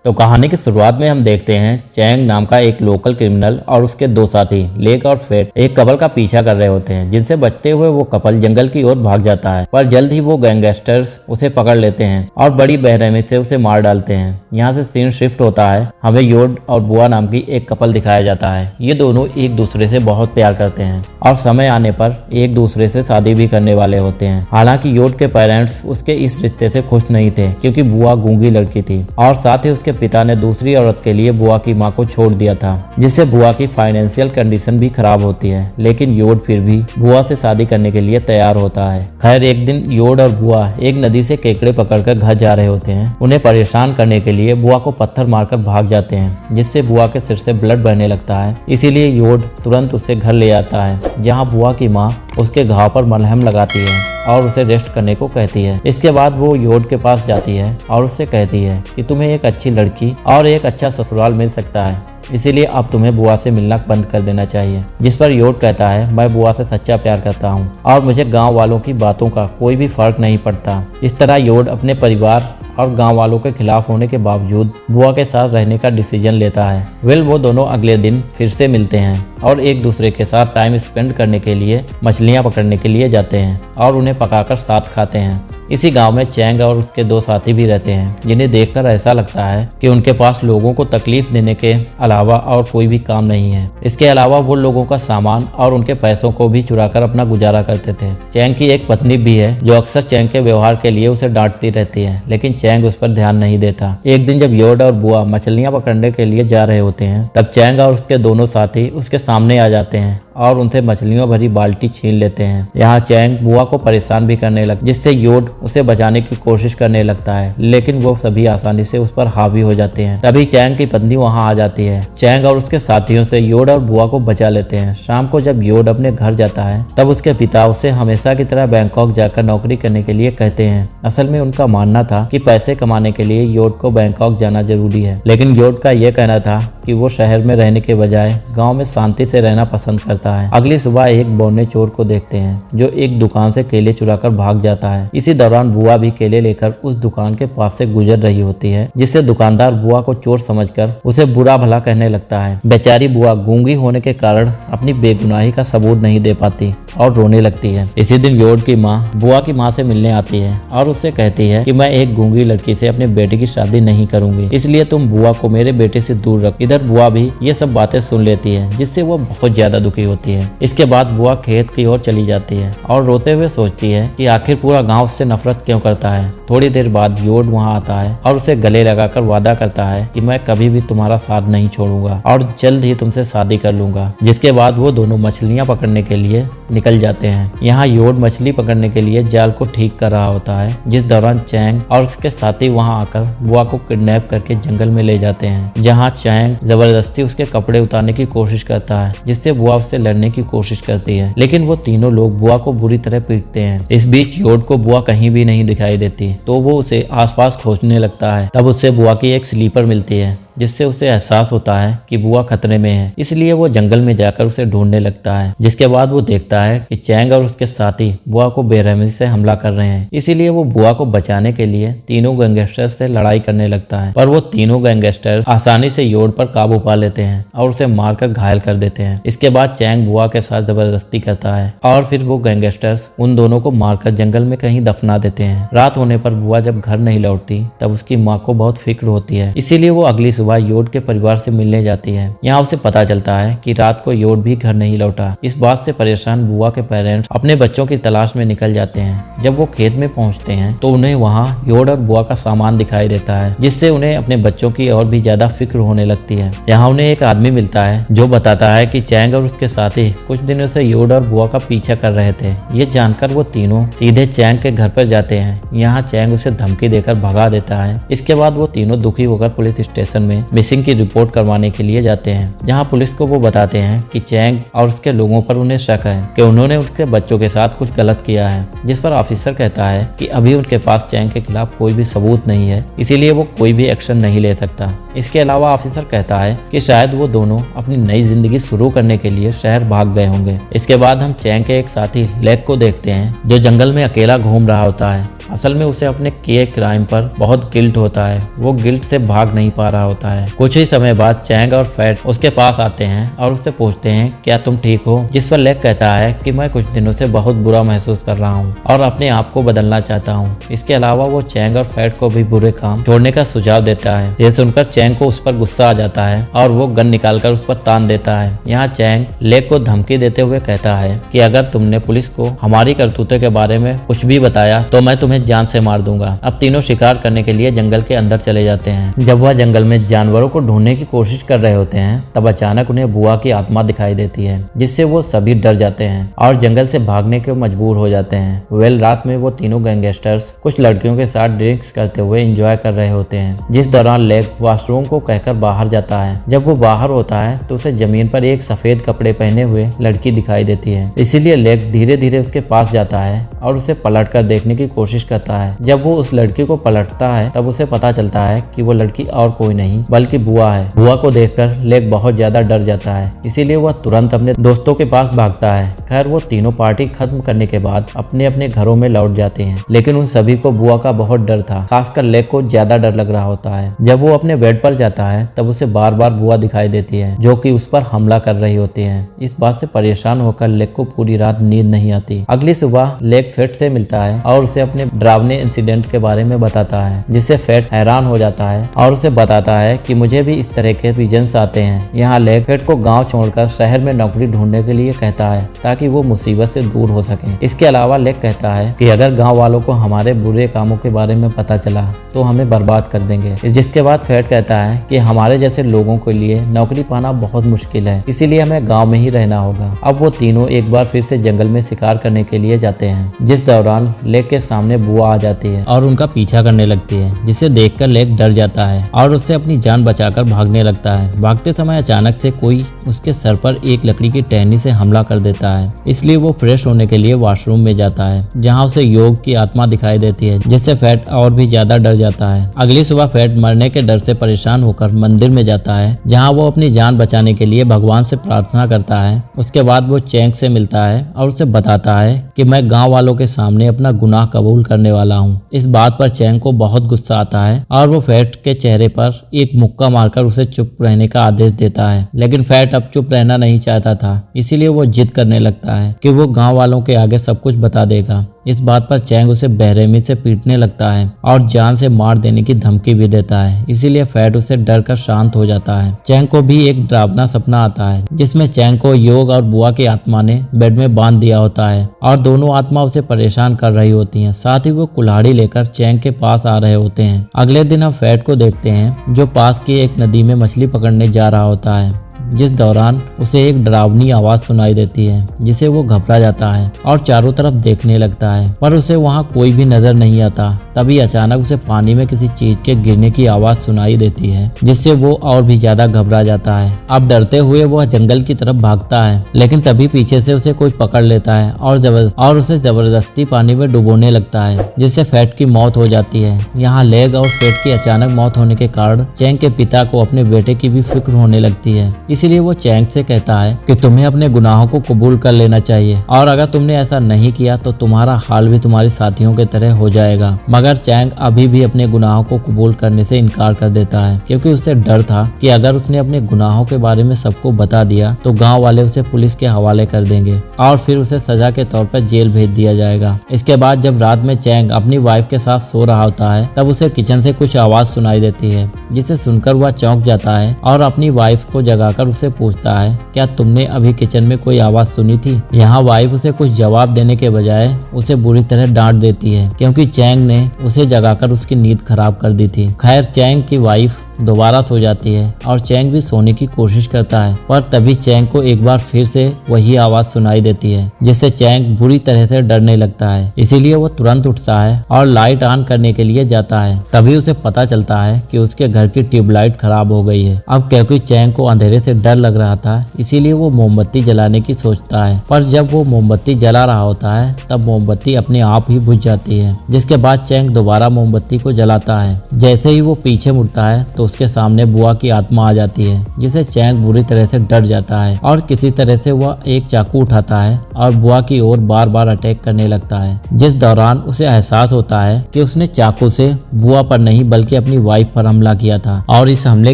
तो कहानी की शुरुआत में हम देखते हैं चैंग नाम का एक लोकल क्रिमिनल और उसके दो साथी लेक और फेट एक कपल का पीछा कर रहे होते हैं, जिनसे बचते हुए वो कपल जंगल की ओर भाग जाता है। पर जल्द ही वो गैंगस्टर्स उसे पकड़ लेते हैं और बड़ी बेरहमी से उसे मार डालते हैं। यहाँ से सीन शिफ्ट होता है, हमें योड और बुआ नाम की एक कपल दिखाया जाता है। ये दोनों एक दूसरे से बहुत प्यार करते हैं और समय आने पर एक दूसरे से शादी भी करने वाले होते हैं। हालांकि योड के पेरेंट्स उसके इस रिश्ते से खुश नहीं थे, क्योंकि बुआ गूंगी लड़की थी और साथ ही उसके पिता ने दूसरी औरत के लिए बुआ की मां को छोड़ दिया था, जिससे बुआ की फाइनेंशियल कंडीशन भी खराब होती है। लेकिन योड फिर भी बुआ से शादी करने के लिए तैयार होता है। खैर एक दिन योड और बुआ एक नदी से केकड़े पकड़कर घर जा रहे होते हैं। उन्हें परेशान करने के लिए बुआ को पत्थर मारकर भाग जाते हैं, जिससे बुआ के सिर से ब्लड बहने लगता है। इसीलिए योड तुरंत उसे घर ले आता है, जहाँ बुआ की माँ उसके घाव पर मलहम लगाती है और उसे रेस्ट करने को कहती है। इसके बाद वो योड के पास जाती है और उससे कहती है कि तुम्हें एक अच्छी लड़की और एक अच्छा ससुराल मिल सकता है, इसीलिए अब तुम्हें बुआ से मिलना बंद कर देना चाहिए। जिस पर योड कहता है, मैं बुआ से सच्चा प्यार करता हूँ और मुझे गांव वालों की बातों का कोई भी फर्क नहीं पड़ता। इस तरह योड अपने परिवार और गांव वालों के खिलाफ होने के बावजूद बुआ के साथ रहने का डिसीजन लेता है। वो दोनों अगले दिन फिर से मिलते हैं और एक दूसरे के साथ टाइम स्पेंड करने के लिए मछलियां पकड़ने के लिए जाते हैं और उन्हें पकाकर साथ खाते हैं। इसी गांव में चैंग और उसके दो साथी भी रहते हैं, जिन्हें देखकर ऐसा लगता है कि उनके पास लोगों को तकलीफ देने के अलावा और कोई भी काम नहीं है। इसके अलावा वो लोगों का सामान और उनके पैसों को भी चुराकर अपना गुजारा करते थे। चैंग की एक पत्नी भी है, जो अक्सर चैंग के व्यवहार के लिए उसे डांटती रहती है, लेकिन चैंग उस पर ध्यान नहीं देता। एक दिन जब योड और बुआ मछलियां पकड़ने के लिए जा रहे होते हैं, तब चैंग और उसके दोनों साथी उसके सामने आ जाते हैं और उनसे मछलियों भरी बाल्टी छीन लेते हैं। यहाँ चैंग बुआ को परेशान भी करने लगता, जिससे योड उसे बचाने की कोशिश करने लगता है, लेकिन वो सभी आसानी से उस पर हावी हो जाते हैं। तभी चैंग की पत्नी वहाँ आ जाती है। चैंग और उसके साथियों से योड और बुआ को बचा लेते हैं। शाम को जब योड अपने घर जाता है, तब उसके पिता उसे हमेशा की तरह बैंकॉक जाकर नौकरी करने के लिए कहते हैं। असल में उनका मानना था कि पैसे कमाने के लिए योड को बैंकॉक जाना जरूरी है, लेकिन योड का यह कहना था कि वो शहर में रहने के बजाय गाँव में शांति से रहना पसंद करता है। अगली सुबह एक बौने चोर को देखते हैं, जो एक दुकान से केले चुराकर भाग जाता है। इसी दौरान बुआ भी केले लेकर उस दुकान के पास से गुजर रही होती है, जिससे दुकानदार बुआ को चोर समझकर उसे बुरा भला कहने लगता है। बेचारी बुआ गूंगी होने के कारण अपनी बेगुनाही का सबूत नहीं दे पाती और रोने लगती है। इसी दिन योड की माँ बुआ की माँ से मिलने आती है और उससे कहती है कि मैं एक गूंगी लड़की से अपने बेटे की शादी नहीं करूंगी, इसलिए तुम बुआ को मेरे बेटे से दूर रख। इधर बुआ भी ये सब बातें सुन लेती है, जिससे वो बहुत ज्यादा दुखी होती है। इसके बाद बुआ खेत की ओर चली जाती है और रोते हुए सोचती है कि आखिर पूरा गांव उससे नफरत क्यों करता है। थोड़ी देर बाद योड वहां आता है और उसे गले लगाकर वादा करता है कि मैं कभी भी तुम्हारा साथ नहीं छोड़ूंगा और जल्द ही तुमसे शादी कर लूंगा। जिसके बाद वो दोनों मछलियां पकड़ने के लिए निकल जाते हैं। यहाँ योड मछली पकड़ने के लिए जाल को ठीक कर रहा होता है, जिस दौरान चैंग और उसके साथी वहां आकर बुआ को किडनैप करके जंगल में ले जाते हैं, जहाँ चैंग जबरदस्ती उसके कपड़े उतारने की कोशिश करता है, जिससे बुआ उससे लड़ने की कोशिश करती है, लेकिन वो तीनों लोग बुआ को बुरी तरह पीटते हैं। इस बीच योड को बुआ कहीं भी नहीं दिखाई देती, तो वो उसे आसपास खोजने लगता है। तब उससे बुआ की एक स्लीपर मिलती है, जिससे उसे एहसास होता है कि बुआ खतरे में है, इसलिए वो जंगल में जाकर उसे ढूंढने लगता है। जिसके बाद वो देखता है कि चैंग और उसके साथी बुआ को बेरहमी से हमला कर रहे हैं, इसीलिए वो बुआ को बचाने के लिए तीनों गैंगस्टर्स से लड़ाई करने लगता है। पर वो तीनों गैंगस्टर्स आसानी से योड पर काबू पा लेते हैं और उसे मारकर घायल कर देते हैं। इसके बाद चैंग बुआ के साथ जबरदस्ती करता है और फिर वो गैंगस्टर्स उन दोनों को मारकर जंगल में कहीं दफना देते हैं। रात होने पर बुआ जब घर नहीं लौटती, तब उसकी माँ को बहुत फिक्र होती है, इसीलिए वो अगली सुबह योड के परिवार से मिलने जाती है। यहाँ उसे पता चलता है कि रात को योड भी घर नहीं लौटा। इस बात से परेशान बुआ के पेरेंट्स अपने बच्चों की तलाश में निकल जाते हैं। जब वो खेत में पहुँचते हैं, तो उन्हें वहाँ योड और बुआ का सामान दिखाई देता है, जिससे उन्हें अपने बच्चों की और भी ज्यादा फिक्र होने लगती है। यहाँ उन्हें एक आदमी मिलता है, जो बताता है कि चैंग और उसके साथी कुछ दिनों से योड और बुआ का पीछा कर रहे थे। ये जानकर वो तीनों सीधे चैंग के घर पर जाते हैं। यहाँ चैंग उसे धमकी देकर भगा देता है। इसके बाद वो तीनों दुखी होकर पुलिस स्टेशन में मिसिंग की रिपोर्ट करवाने के लिए जाते हैं, जहां पुलिस को वो बताते हैं कि चैंग और उसके लोगों पर उन्हें शक है कि उन्होंने उसके बच्चों के साथ कुछ गलत किया है। जिस पर ऑफिसर कहता है कि अभी उनके पास चैंग के खिलाफ कोई भी सबूत नहीं है, इसीलिए वो कोई भी एक्शन नहीं ले सकता। इसके अलावा ऑफिसर कहता है कि शायद वो दोनों अपनी नई जिंदगी शुरू करने के लिए शहर भाग गए होंगे। इसके बाद हम चैंग के एक साथी लेक को देखते हैं, जो जंगल में अकेला घूम रहा होता है। असल में उसे अपने किए क्राइम पर बहुत गिल्ट होता है। वो गिल्ट से भाग नहीं पा रहा होता है। कुछ ही समय बाद चैंग और फैट उसके पास आते हैं और उससे पूछते हैं क्या तुम ठीक हो, जिस पर लेक कहता है कि मैं कुछ दिनों से बहुत बुरा महसूस कर रहा हूँ और अपने आप को बदलना चाहता हूँ। इसके अलावा वो चैंग और फैट को भी बुरे काम छोड़ने का सुझाव देता है। ये सुनकर चैंग को उस पर गुस्सा आ जाता है और वो गन निकालकर उस पर तान देता है। यहाँ चैंग लेक को धमकी देते हुए कहता है कि अगर तुमने पुलिस को हमारी करतूतों के बारे में कुछ भी बताया तो मैं तुम्हें जान से मार दूंगा। अब तीनों शिकार करने के लिए जंगल के अंदर चले जाते हैं। जब वह जंगल में जानवरों को ढूंढने की कोशिश कर रहे होते हैं तब अचानक उन्हें बुआ की आत्मा दिखाई देती है, जिससे वो सभी डर जाते हैं और जंगल से भागने के मजबूर हो जाते हैं। रात में वो तीनों गैंगस्टर्स कुछ लड़कियों के साथ ड्रिंक्स करते हुए एंजॉय कर रहे होते हैं, जिस दौरान लेक वॉशरूम को कहकर बाहर जाता है। जब वो बाहर होता है तो उसे जमीन पर एक सफेद कपड़े पहने हुए लड़की दिखाई देती है। इसीलिए लेक धीरे धीरे उसके पास जाता है और उसे पलट कर देखने की कोशिश करता है। जब वो उस लड़की को पलटता है तब उसे पता चलता है कि वो लड़की और कोई नहीं बल्कि बुआ है। बुआ को देखकर लेक बहुत ज्यादा डर जाता है, इसीलिए वह तुरंत अपने दोस्तों के पास भागता है। खैर वो तीनों पार्टी खत्म करने के बाद अपने अपने घरों में लौट जाते हैं, लेकिन उन सभी को बुआ का बहुत डर था। खासकर लेक को ज्यादा डर लग रहा होता है। जब वो अपने बेड पर जाता है तब उसे बार बार बुआ दिखाई देती है, जो कि उस पर हमला कर रही होती है। इस बात से परेशान होकर लेक को पूरी रात नींद नहीं आती। अगली सुबह लेक फेट से मिलता है और उसे अपने डरावने इंसिडेंट के बारे में बताता है, जिससे फेट हैरान हो जाता है और उसे बताता है कि मुझे भी इस तरह के विजन्स आते हैं। यहाँ लेक फेट को गाँव छोड़कर शहर में नौकरी ढूंढने के लिए कहता है ताकि वो मुसीबत से दूर हो सके। इसके अलावा लेक कहता है कि अगर गाँव वालों को हमारे बुरे कामों के बारे में पता चला तो हमें बर्बाद कर देंगे। जिसके बाद फेट कहता है कि हमारे जैसे लोगों के लिए नौकरी पाना बहुत मुश्किल है, इसीलिए हमें गांव में ही रहना होगा। अब वो तीनों एक बार फिर से जंगल में शिकार करने के लिए जाते हैं, जिस दौरान लेक के सामने बुआ आ जाती है और उनका पीछा करने लगती है, जिसे देखकर लेक डर जाता है और उससे अपनी जान बचाकर भागने लगता है। भागते समय अचानक से कोई उसके सर पर एक लकड़ी की टहनी से हमला कर देता है, इसलिए वो फ्रेश होने के लिए वॉशरूम में जाता है, जहाँ उसे योग की आत्मा दिखाई देती है, जिससे फैट और भी ज्यादा डर जाता है। अगली सुबह फैट मरने के डर से परेशान होकर मंदिर में जाता है, जहां वो अपनी जान बचाने के लिए भगवान से प्रार्थना करता है। उसके बाद वो चैंग से मिलता है और उसे बताता है कि मैं गांव वालों के सामने अपना गुनाह कबूल करने वाला हूं। इस बात पर चैंग को बहुत गुस्सा आता है और वो फैट के चेहरे पर एक मुक्का मारकर उसे चुप रहने का आदेश देता है। लेकिन फैट अब चुप रहना नहीं चाहता था, इसीलिए वो जिद करने लगता है कि वो गाँव वालों के आगे सब कुछ बता देगा। इस बात पर चैंग उसे बेरहमी से पीटने लगता है और जान से मार देने की धमकी भी देता है, इसीलिए फैट उसे डर कर शांत हो जाता है। चैंग को भी एक डरावना सपना आता है, जिसमें चैंग को योग और बुआ की आत्मा ने बेड में बांध दिया होता है और दोनों आत्मा उसे परेशान कर रही होती हैं। साथ ही वो कुल्हाड़ी लेकर चैंग के पास आ रहे होते हैं। अगले दिन हम फैट को देखते हैं जो पास की एक नदी में मछली पकड़ने जा रहा होता है, जिस दौरान उसे एक डरावनी आवाज सुनाई देती है, जिसे वो घबरा जाता है और चारों तरफ देखने लगता है, पर उसे वहाँ कोई भी नजर नहीं आता। तभी अचानक उसे पानी में किसी चीज के गिरने की आवाज सुनाई देती है, जिससे वो और भी ज्यादा घबरा जाता है। अब डरते हुए वह जंगल की तरफ भागता है, लेकिन तभी पीछे से उसे कोई पकड़ लेता है और उसे जबरदस्ती पानी में डुबोने लगता है, जिससे फैट की मौत हो जाती है। यहाँ लेग और फैट की अचानक मौत होने के कारण चैंग के पिता को अपने बेटे की भी फिक्र होने लगती है। इसीलिए वो चैंग से कहता है कि तुम्हें अपने गुनाहों को कबूल कर लेना चाहिए और अगर तुमने ऐसा नहीं किया तो तुम्हारा हाल भी तुम्हारे साथियों के तरह हो जाएगा। मगर चैंग अभी भी अपने गुनाहों को कबूल करने से इनकार कर देता है, क्योंकि उसे डर था कि अगर उसने अपने गुनाहों के बारे में सबको बता दिया तो गाँव वाले उसे पुलिस के हवाले कर देंगे और फिर उसे सजा के तौर पर जेल भेज दिया जाएगा। इसके बाद जब रात में चैंग अपनी वाइफ के साथ सो रहा होता है तब उसे किचन से कुछ आवाज सुनाई देती है, जिसे सुनकर वह चौंक जाता है और अपनी वाइफ को जगाकर उसे पूछता है क्या तुमने अभी किचन में कोई आवाज सुनी थी। यहाँ वाइफ उसे कुछ जवाब देने के बजाय उसे बुरी तरह डांट देती है, क्योंकि चैंग ने उसे जगाकर उसकी नींद खराब कर दी थी। खैर चैंग की वाइफ दोबारा सो जाती है और चैंग भी सोने की कोशिश करता है, पर तभी चैंग को एक बार फिर से वही आवाज सुनाई देती है, जिससे चैंग बुरी तरह से डरने लगता है। इसीलिए वो तुरंत उठता है और लाइट ऑन करने के लिए जाता है। तभी उसे पता चलता है कि उसके घर की ट्यूबलाइट खराब हो गई है। अब क्योंकि चैंग को अंधेरे से डर लग रहा था, इसीलिए वो मोमबत्ती जलाने की सोचता है, पर जब वो मोमबत्ती जला रहा होता है तब मोमबत्ती अपने आप ही बुझ जाती है। जिसके बाद चैंग दोबारा मोमबत्ती को जलाता है। जैसे ही वो पीछे मुड़ता है तो उसके सामने बुआ की आत्मा आ जाती है, जिसे चैंग बुरी तरह से डर जाता है और किसी तरह से वह एक चाकू उठाता है और बुआ की ओर बार बार अटैक करने लगता है, जिस दौरान उसे एहसास होता है कि उसने चाकू से बुआ पर नहीं बल्कि अपनी वाइफ पर हमला किया था और इस हमले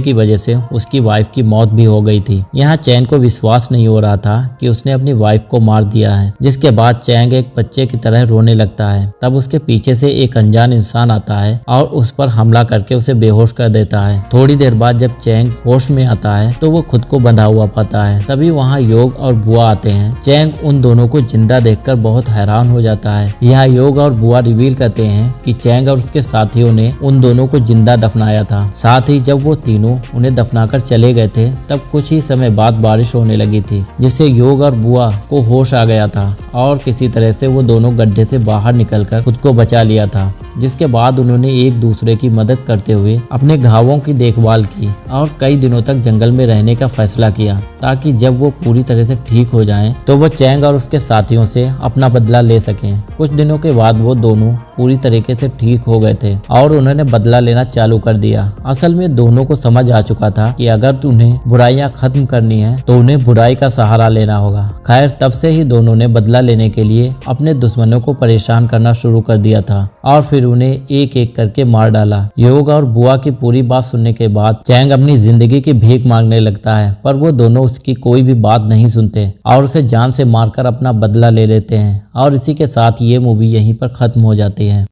की वजह से उसकी वाइफ की मौत भी हो गई थी। यहाँ चैंग को विश्वास नहीं हो रहा था कि उसने अपनी वाइफ को मार दिया है, जिसके बाद चैंग एक बच्चे की तरह रोने लगता है। तब उसके पीछे से एक अनजान इंसान आता है और उस पर हमला करके उसे बेहोश कर देता है। थोड़ी देर बाद जब चैंग होश में आता है तो वो खुद को बंधा हुआ पाता है। तभी वहाँ योग और बुआ आते हैं। चैंग उन दोनों को जिंदा देखकर बहुत हैरान हो जाता है। यहाँ योग और बुआ रिवील करते हैं कि चैंग और उसके साथियों ने उन दोनों को जिंदा दफनाया था। साथ ही जब वो तीनों उन्हें दफनाकर चले गए थे तब कुछ ही समय बाद बारिश होने लगी थी, जिससे योग और बुआ को होश आ गया था और किसी तरह से वो दोनों गड्ढे से बाहर निकलकर खुद को बचा लिया था। जिसके बाद उन्होंने एक दूसरे की मदद करते हुए अपने घावों की देखभाल की और कई दिनों तक जंगल में रहने का फैसला किया, ताकि जब वो पूरी तरह से ठीक हो जाएं तो वो चैंग और उसके साथियों से अपना बदला ले सकें। कुछ दिनों के बाद वो दोनों पूरी तरीके से ठीक हो गए थे और उन्होंने बदला लेना चालू कर दिया। असल में दोनों को समझ आ चुका था कि अगर उन्हें बुराइयां खत्म करनी है तो उन्हें बुराई का सहारा लेना होगा। खैर, तब से ही दोनों ने बदला लेने के लिए अपने दुश्मनों को परेशान करना शुरू कर दिया था और फिर उन्हें एक एक करके मार डाला। योग और बुआ की पूरी बात सुनने के बाद चैंग अपनी जिंदगी की भीख मांगने लगता है, पर वो दोनों उसकी कोई भी बात नहीं सुनते और उसे जान से मारकर अपना बदला ले लेते हैं। और इसी के साथ ये मूवी यहीं पर खत्म हो जाती है।